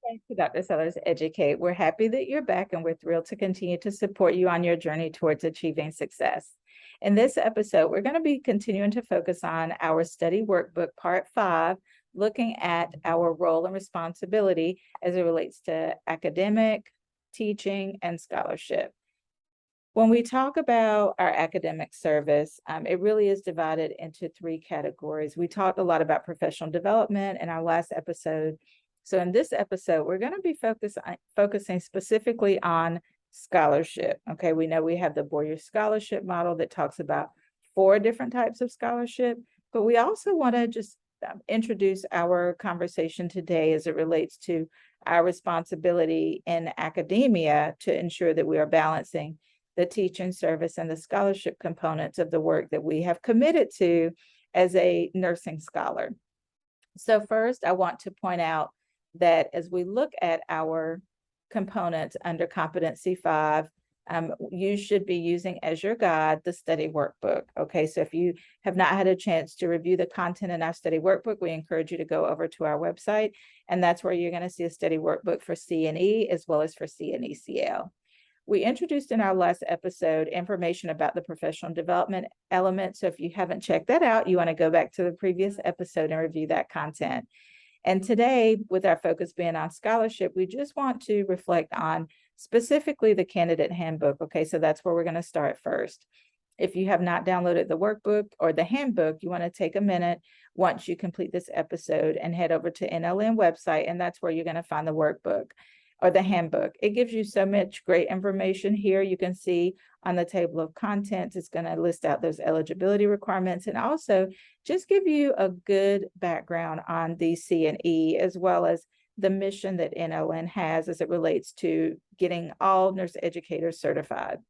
Thanks to Dr. Sellers Educate. We're happy that you're back and we're thrilled to continue to support you on your journey towards achieving success. In this episode, we're going to be continuing to focus on our study workbook, part 5, looking at our role and responsibility as it relates to academic, teaching, and scholarship. When we talk about our academic service, it really is divided into 3 categories. We talked a lot about professional development in our last episode. So in this episode, we're going to be focusing specifically on scholarship. Okay, we know we have the Boyer Scholarship model that talks about 4 different types of scholarship, but we also want to just introduce our conversation today as it relates to our responsibility in academia to ensure that we are balancing the teaching service and the scholarship components of the work that we have committed to as a nursing scholar. So first, I want to point out that as we look at our components under Competency 5, you should be using as your guide the study workbook. Okay, so if you have not had a chance to review the content in our study workbook, we encourage you to go over to our website, and that's where you're going to see a study workbook for CNE as well as for CNECL. We introduced in our last episode information about the professional development element. So if you haven't checked that out, you want to go back to the previous episode and review that content. And today, with our focus being on scholarship, we just want to reflect on specifically the candidate handbook. Okay, so that's where we're going to start first. If you have not downloaded the workbook or the handbook, you want to take a minute once you complete this episode and head over to NLN website, and that's where you're going to find the workbook or the handbook. It gives you so much great information here. You can see on the table of contents, it's going to list out those eligibility requirements and also just give you a good background on the CNE as well as the mission that NLN has as it relates to getting all nurse educators certified.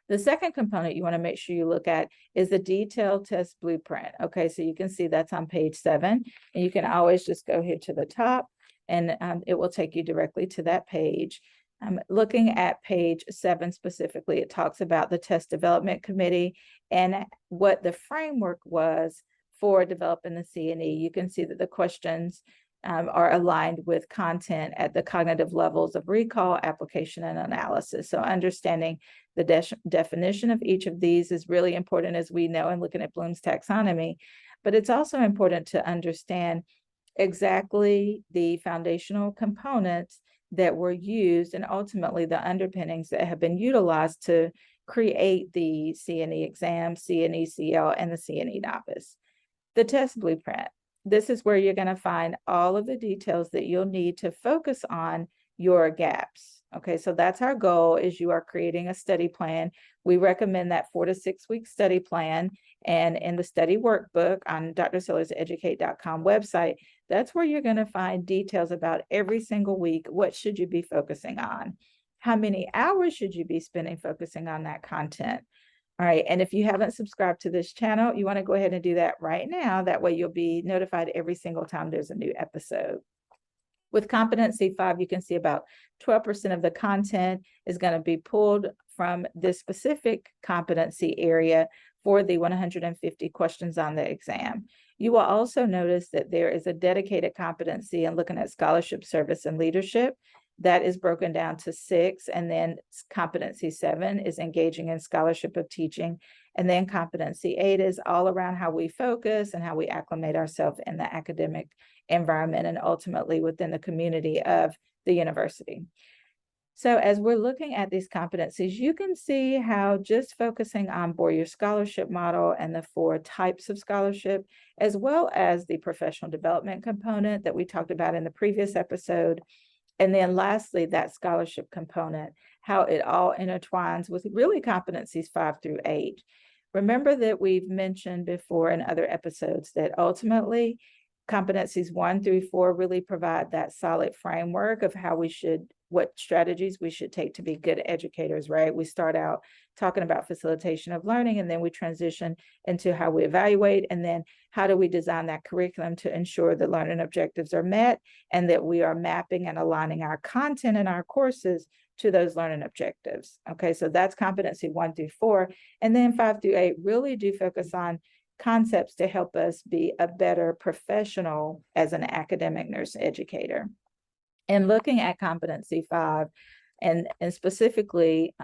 The second component you want to make sure you look at is the detailed test blueprint. Okay, so you can see that's on page 7, and you can always just go here to the top and it will take you directly to that page. Looking at page 7 specifically, it talks about the test development committee and what the framework was for developing the CNE. You can see that the questions are aligned with content at the cognitive levels of recall, application, and analysis. So understanding the definition of each of these is really important, as we know, in looking at Bloom's taxonomy, but it's also important to understand exactly the foundational components that were used and ultimately the underpinnings that have been utilized to create the CNE exam, CNECL, and the CNE novice. The test blueprint. This is where you're going to find all of the details that you'll need to focus on your gaps. Okay, so that's our goal. Is you are creating a study plan. We recommend that 4 to 6 week study plan, and in the study workbook on drsellerseducate.com website, that's where you're going to find details about every single week. What should you be focusing on? How many hours should you be spending focusing on that content? All right, and if you haven't subscribed to this channel, you want to go ahead and do that right now. That way you'll be notified every single time there's a new episode. With Competency 5, you can see about 12% of the content is going to be pulled from this specific competency area for the 150 questions on the exam. You will also notice that there is a dedicated competency in looking at scholarship, service, and leadership. That is broken down to 6, and then Competency 7 is engaging in scholarship of teaching, and then Competency 8 is all around how we focus and how we acclimate ourselves in the academic environment and ultimately within the community of the university. So as we're looking at these competencies, you can see how just focusing on Boyer Scholarship model and the 4 types of scholarship, as well as the professional development component that we talked about in the previous episode, and then lastly, that scholarship component, how it all intertwines with really competencies 5 through 8. Remember that we've mentioned before in other episodes that ultimately competencies 1 through 4 really provide that solid framework of how we should, what strategies we should take to be good educators, right? We start out talking about facilitation of learning, and then we transition into how we evaluate, and then how do we design that curriculum to ensure that learning objectives are met and that we are mapping and aligning our content in our courses to those learning objectives. Okay, so that's competency 1 through 4. And then 5 through 8 really do focus on concepts to help us be a better professional as an academic nurse educator. And looking at competency 5 and specifically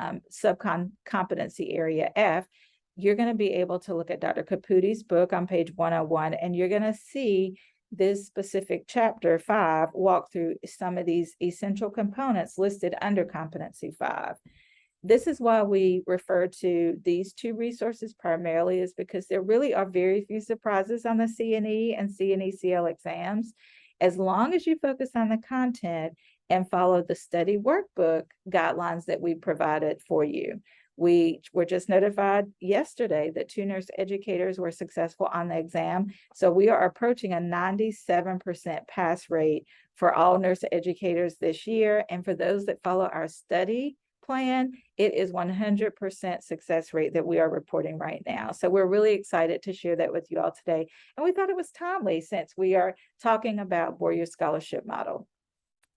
competency area F, you're going to be able to look at Dr. Caputi's book on page 101, and you're going to see this specific chapter 5 walk through some of these essential components listed under competency 5. This is why we refer to these two resources primarily, is because there really are very few surprises on the CNE and CNE-CL exams. As long as you focus on the content and follow the study workbook guidelines that we provided for you. We were just notified yesterday that 2 nurse educators were successful on the exam. So we are approaching a 97% pass rate for all nurse educators this year. And for those that follow our study plan, it is 100% success rate that we are reporting right now. So we're really excited to share that with you all today. And we thought it was timely since we are talking about Boyer Scholarship Model.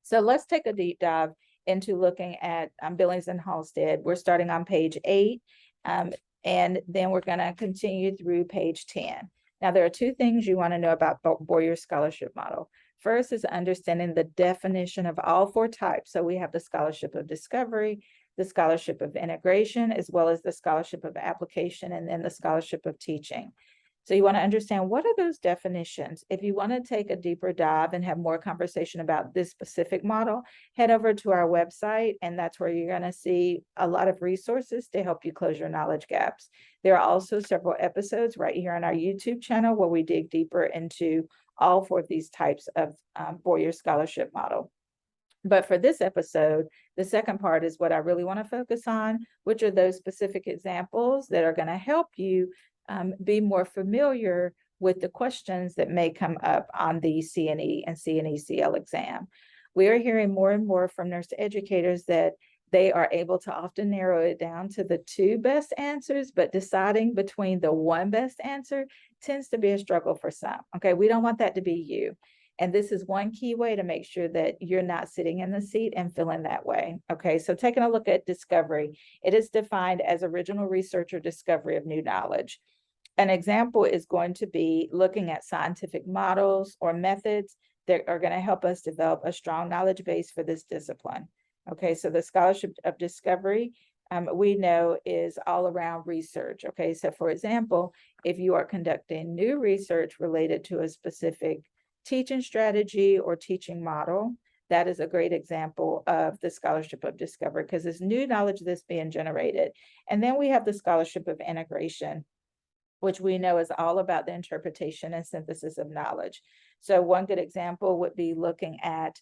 So let's take a deep dive into looking at Billings and Halstead. We're starting on page 8, and then we're going to continue through page 10. Now, there are 2 things you want to know about Boyer Scholarship Model. First is understanding the definition of all 4 types. So we have the Scholarship of Discovery, the Scholarship of Integration, as well as the Scholarship of Application, and then the Scholarship of Teaching. So you want to understand, what are those definitions? If you want to take a deeper dive and have more conversation about this specific model, head over to our website, and that's where you're going to see a lot of resources to help you close your knowledge gaps. There are also several episodes right here on our YouTube channel where we dig deeper into all 4 of these types of Boyer Scholarship Model. But for this episode, the second part is what I really want to focus on, which are those specific examples that are going to help you be more familiar with the questions that may come up on the CNE and CNE-CL exam. We are hearing more and more from nurse educators that they are able to often narrow it down to the 2 best answers, but deciding between the 1 best answer tends to be a struggle for some. Okay, we don't want that to be you. And this is one key way to make sure that you're not sitting in the seat and feeling that way. Okay, so taking a look at discovery, it is defined as original research or discovery of new knowledge. An example is going to be looking at scientific models or methods that are going to help us develop a strong knowledge base for this discipline. Okay, so the Scholarship of Discovery, we know is all around research. Okay, so for example, if you are conducting new research related to a specific teaching strategy or teaching model, that is a great example of the Scholarship of Discovery, because it's new knowledge that's being generated. And then we have the Scholarship of Integration, which we know is all about the interpretation and synthesis of knowledge. So one good example would be looking at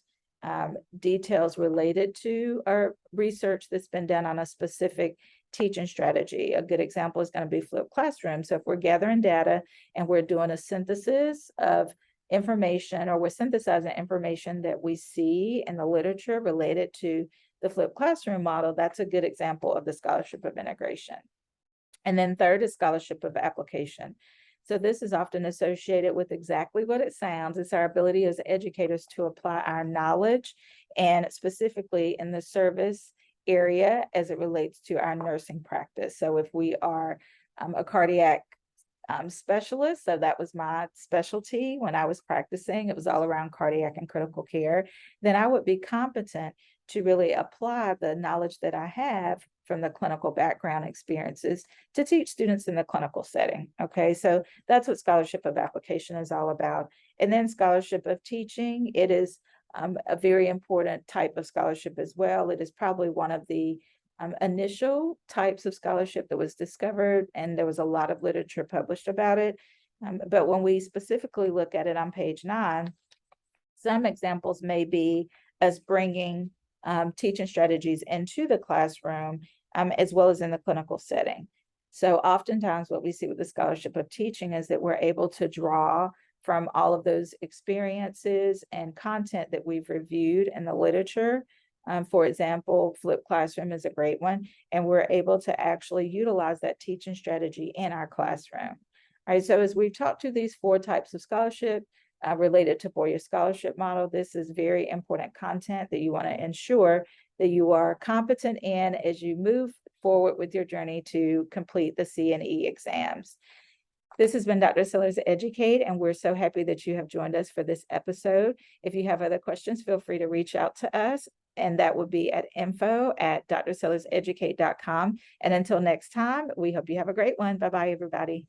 details related to our research that's been done on a specific teaching strategy. A good example is going to be flipped classroom. So if we're gathering data and we're doing a synthesis of information, or we're synthesizing information that we see in the literature related to the flipped classroom model, that's a good example of the Scholarship of Integration. And then third is Scholarship of Application. So this is often associated with exactly what it sounds. It's our ability as educators to apply our knowledge, and specifically in the service area as it relates to our nursing practice. So if we are a cardiac specialist, so that was my specialty when I was practicing, it was all around cardiac and critical care, then I would be competent to really apply the knowledge that I have from the clinical background experiences to teach students in the clinical setting. Okay, so that's what Scholarship of Application is all about. And then Scholarship of Teaching, it is a very important type of scholarship as well. It is probably one of the initial types of scholarship that was discovered, and there was a lot of literature published about it. But when we specifically look at it on page 9, some examples may be us bringing teaching strategies into the classroom, as well as in the clinical setting. So oftentimes what we see with the Scholarship of Teaching is that we're able to draw from all of those experiences and content that we've reviewed in the literature. For example, flipped classroom is a great one, and we're able to actually utilize that teaching strategy in our classroom. All right, so as we've talked to these 4 types of scholarship related to Boyer Scholarship Model, this is very important content that you want to ensure that you are competent in as you move forward with your journey to complete the CNE exams. This has been Dr. Sellers Educate, and we're so happy that you have joined us for this episode. If you have other questions, feel free to reach out to us, and that would be at info@drsellerseducate.com. And until next time, we hope you have a great one. Bye-bye, everybody.